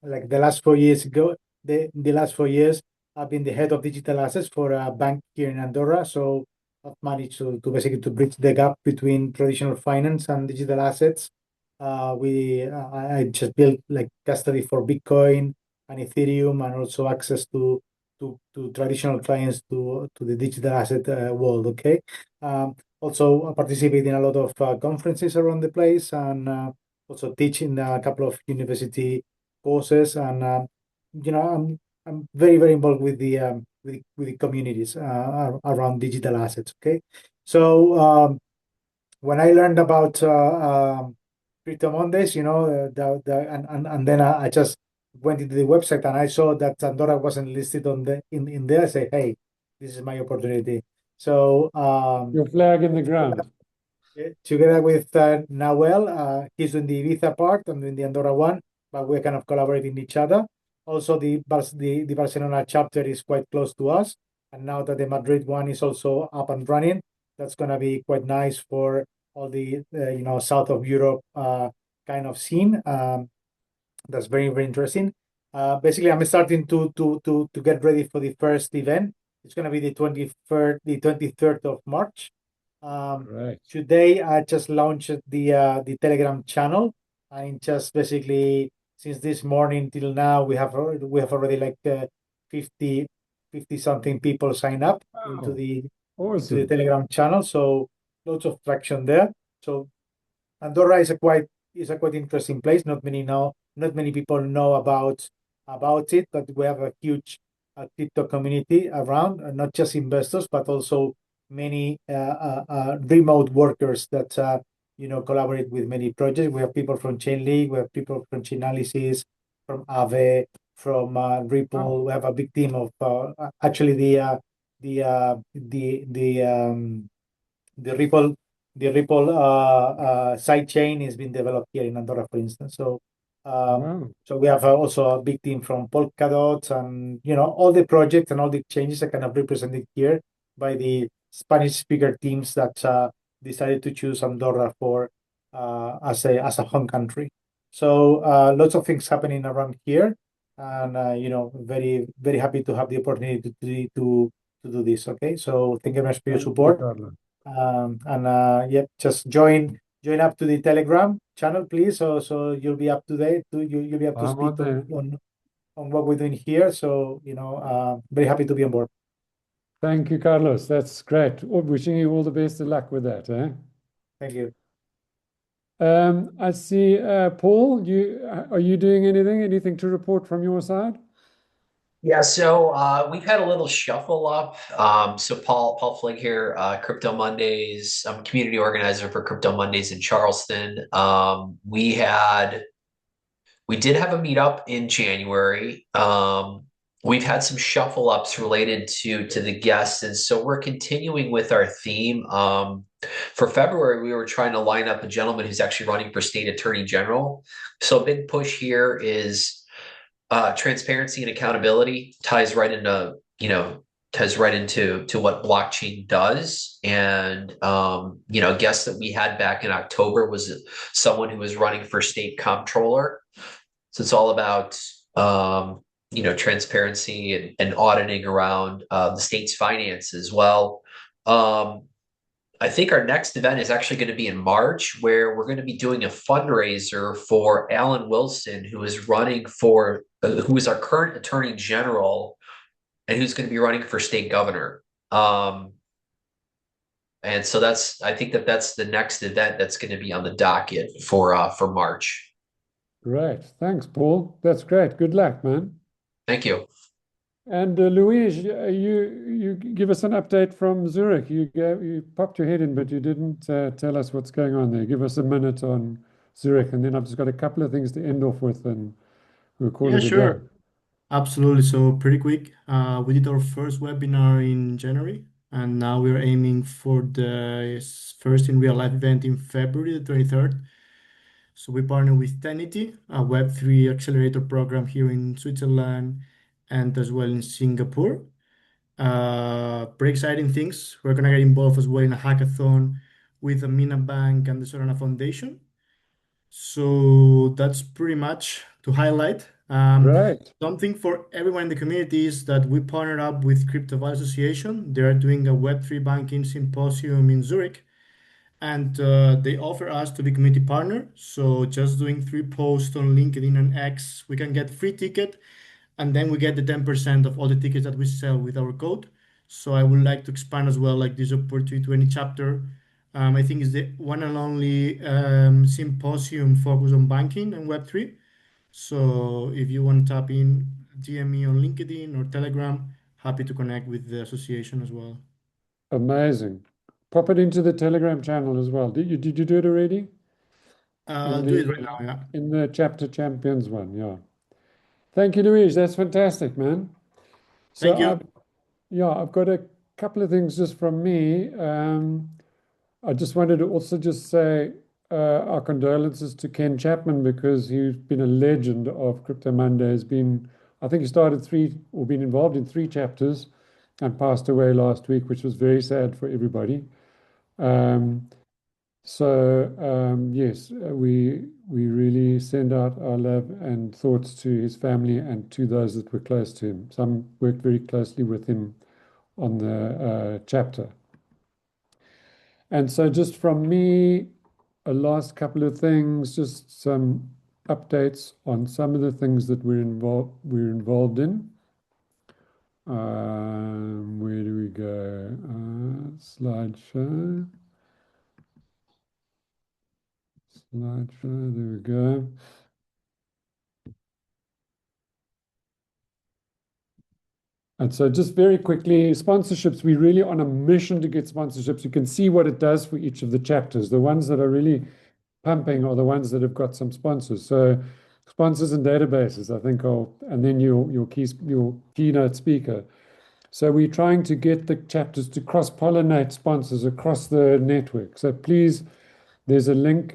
like the last 4 years ago, the last 4 years, I've been the head of digital assets for a bank here in Andorra. So I've managed to basically to bridge the gap between traditional finance and digital assets. I just built like custody for Bitcoin and Ethereum, and also access to traditional clients to the digital asset world. Okay. Also, I participate in a lot of conferences around the place, and also teach in a couple of university courses, and I'm very involved with the communities around digital assets. Okay, so when I learned about Crypto Mondays, and then I just went into the website and I saw that Andorra wasn't listed on in there. I say, hey, this is my opportunity. So Your flag in the ground. together with Nawel, he's doing the Ibiza part, I'm doing the Andorra one, but we're kind of collaborating each other. Also, the Barcelona chapter is quite close to us, and now that the Madrid one is also up and running, that's going to be quite nice for all the south of Europe kind of scene. That's very interesting. Basically, I'm starting to get ready for the first event. It's going to be the 23rd of March. Right. Today, I just launched the Telegram channel, and just basically since this morning till now, we have already like 50 something people sign up into Wow. the Awesome. Telegram channel. So lots of traction there. So Andorra is a quite interesting place. Not many people know about it, but we have a huge crypto community around, not just investors, but also many remote workers that collaborate with many projects. We have people from Chainlink, we have people from Chainalysis, from Aave, from Ripple. We have a big team of actually the Ripple side chain is being developed here in Andorra, for instance. So Wow. so we have also a big team from Polkadot, and all the projects and all the changes are kind of represented here by the Spanish speaker teams that decided to choose Andorra for as a home country. So lots of things happening around here. and very very happy to have the opportunity to do this. Okay, so thank you very much for your Thank you, support. Carlos. And yeah, just join up to the Telegram channel, please. So you'll be up to date. You'll be up to I'm on speed there. on what we're doing here. So very happy to be on board. Thank you, Carlos. That's great. Wishing you all the best of luck with that, eh? Thank you. I see, Paul, are you doing anything to report from your side? Yeah, so we've had a little shuffle up. So Paul Fligg here, Crypto Mondays. I'm community organizer for Crypto Mondays in Charleston. We did have a meetup in January. We've had some shuffle ups related to the guests, and so we're continuing with our theme. For February, we were trying to line up a gentleman who's actually running for state attorney general. So a big push here is transparency and accountability ties right into what blockchain does. And a guest that we had back in October was someone who was running for state comptroller. So it's all about transparency and auditing around the state's finances. Well, I think our next event is actually going to be in March, where we're going to be doing a fundraiser for Alan Wilson, who is who is our current attorney general, and who's going to be running for state governor. And so I think that's the next event that's going to be on the docket for March. Great. Thanks, Paul. That's great. Good luck, man. Thank you. And Louise, you give us an update from Zurich. You popped your head in, but you didn't tell us what's going on there. Give us a minute on Zurich, and then I've just got a couple of things to end off with, and we'll call Yeah, it a day. sure. Absolutely. So pretty quick. We did our first webinar in January, and now we're aiming for the first in real life event in February the 23rd. So we partner with Tenity, a Web3 accelerator program here in Switzerland and as well in Singapore. Pretty exciting things. We're gonna get involved as well in a hackathon with the Mina Bank and the Solana Foundation. So that's pretty much to highlight. Right. Something for everyone in the community is that we partnered up with Crypto Valley Association. They are doing a Web3 banking symposium in Zurich, and they offer us to be community partner. So just doing 3 posts on LinkedIn and X, we can get free ticket, and then we get the 10% of all the tickets that we sell with our code. So I would like to expand as well, like this opportunity to any chapter. I think it's the one and only symposium focused on banking and Web3. So if you want to tap in, DM me on LinkedIn or Telegram. Happy to connect with the association as well. Amazing. Pop it into the Telegram channel as well. Did you do it already? I'll do it right now, yeah. In the Chapter Champions one, yeah. Thank you, Luis. That's fantastic, man. Thank you. I've got a couple of things just from me. I just wanted to also just say our condolences to Ken Chapman, because he's been a legend of Crypto Mondays. I think he started been involved in 3 chapters and passed away last week, which was very sad for everybody. Yes, we really send out our love and thoughts to his family and to those that were close to him. Some worked very closely with him on the chapter. And so just from me, a last couple of things, just some updates on some of the things that we're involved in. Where do we go? Slideshow. There we go. And so just very quickly, sponsorships, we're really on a mission to get sponsorships. You can see what it does for each of the chapters. The ones that are really pumping are the ones that have got some sponsors. So sponsors and databases, I think, and then your keynote speaker. So we're trying to get the chapters to cross-pollinate sponsors across the network. So please, there's a link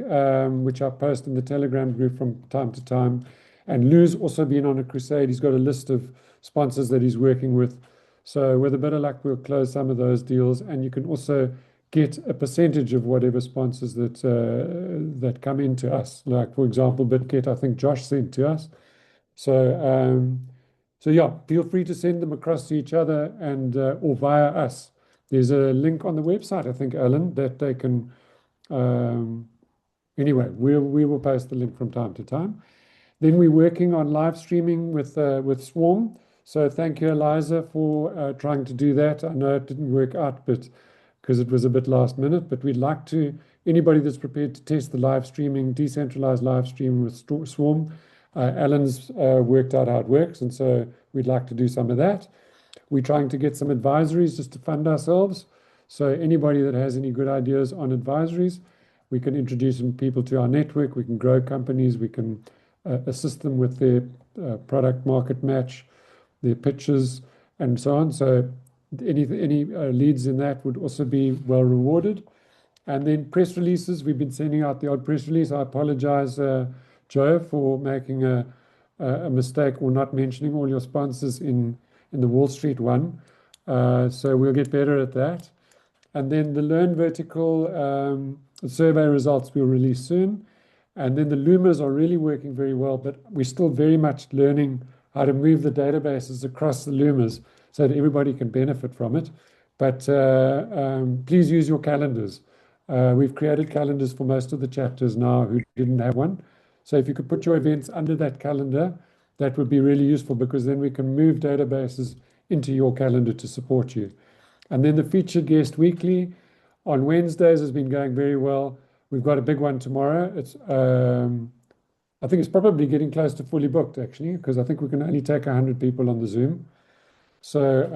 which I post in the Telegram group from time to time. And Lou's also been on a crusade. He's got a list of sponsors that he's working with. So with a bit of luck, we'll close some of those deals. And you can also get a percentage of whatever sponsors that come into us. Like, for example, BitGet, I think Josh sent to us. So yeah, feel free to send them across to each other and or via us. There's a link on the website, I think, Alan, that they can. Anyway, we will post the link from time to time. Then we're working on live streaming with Swarm. So thank you, Eliza, for trying to do that. I know it didn't work out, but because it was a bit last minute, but we'd like to, anybody that's prepared to test the live streaming, decentralized live streaming with Swarm, Alan's worked out how it works, and so we'd like to do some of that. We're trying to get some advisories just to fund ourselves. So anybody that has any good ideas on advisories, we can introduce some people to our network. We can grow companies. We can assist them with their product market match, their pitches, and so on. So any leads in that would also be well rewarded. And then press releases, we've been sending out the odd press release. I apologize, Joe, for making a mistake or not mentioning all your sponsors in the Wall Street one. So we'll get better at that. And then the Learn vertical survey results we'll release soon. And then the Lumas are really working very well, but we're still very much learning how to move the databases across the Lumas so that everybody can benefit from it. But please use your calendars. We've created calendars for most of the chapters now who didn't have one. So if you could put your events under that calendar, that would be really useful, because then we can move databases into your calendar to support you. And then the featured guest weekly on Wednesdays has been going very well. We've got a big one tomorrow. It's I think it's probably getting close to fully booked, actually, because I think we can only take 100 people on the Zoom. So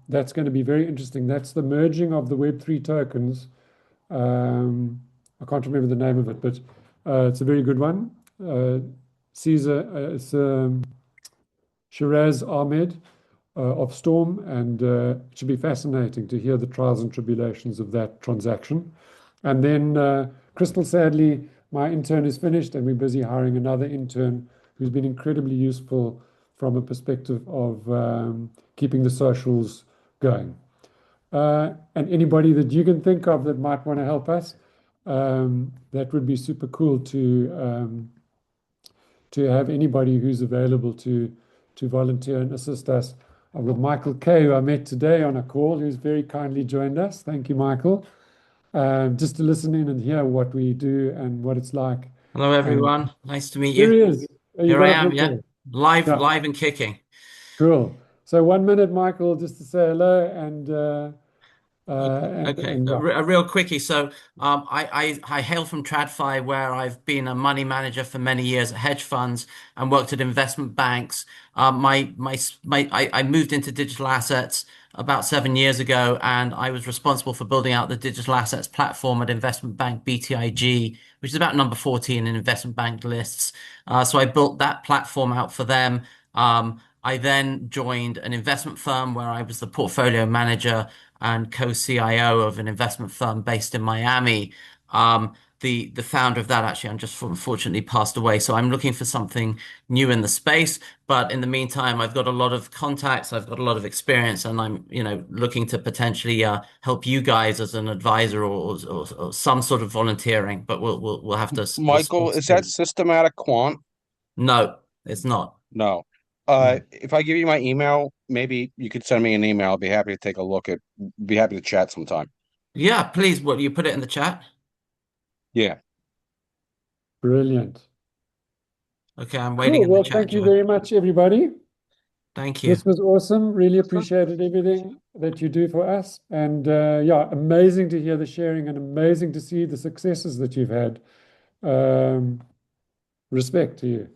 that's going to be very interesting. That's the merging of the Web3 tokens. I can't remember the name of it, but it's a very good one. It's Shiraz Ahmed of Storm, and it should be fascinating to hear the trials and tribulations of that transaction. And then Crystal, sadly, my intern is finished, and we're busy hiring another intern who's been incredibly useful from a perspective of keeping the socials going. And anybody that you can think of that might want to help us, that would be super cool to have anybody who's available to volunteer and assist us. I've got Michael Kay, who I met today on a call, who's very kindly joined us. Thank you, Michael. Just to listen in and hear what we do and what it's like. Hello, everyone. Nice to meet Here he you. is. Here I am, yeah. Live and kicking. Cool. So 1 minute, Michael, just to say hello and Okay, and a real quickie. So I hail from TradFi, where I've been a money manager for many years at hedge funds and worked at investment banks. I moved into digital assets about 7 years ago, and I was responsible for building out the digital assets platform at investment bank BTIG, which is about number 14 in investment bank lists. So I built that platform out for them. I then joined an investment firm where I was the portfolio manager and co-CIO of an investment firm based in Miami. The founder of that actually unfortunately passed away. So I'm looking for something new in the space. But in the meantime, I've got a lot of contacts, I've got a lot of experience, and I'm looking to potentially help you guys as an advisor or some sort of volunteering. But we'll have to. Michael, is that systematic quant? No, it's not. No. If I give you my email, maybe you could send me an email. I'll be happy to take a look at, be happy to chat sometime. Yeah, please. What, you put it in the chat? Yeah. Brilliant. Okay, I'm waiting in Well, the chat. thank you very much, everybody. Thank you. This was awesome. Really appreciated everything that you do for us. And yeah, amazing to hear the sharing and amazing to see the successes that you've had. Respect to you.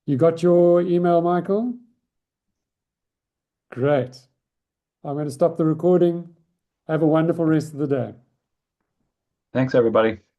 You got your email, Michael? Great. I'm going to stop the recording. Have a wonderful rest of the day. Thanks, everybody.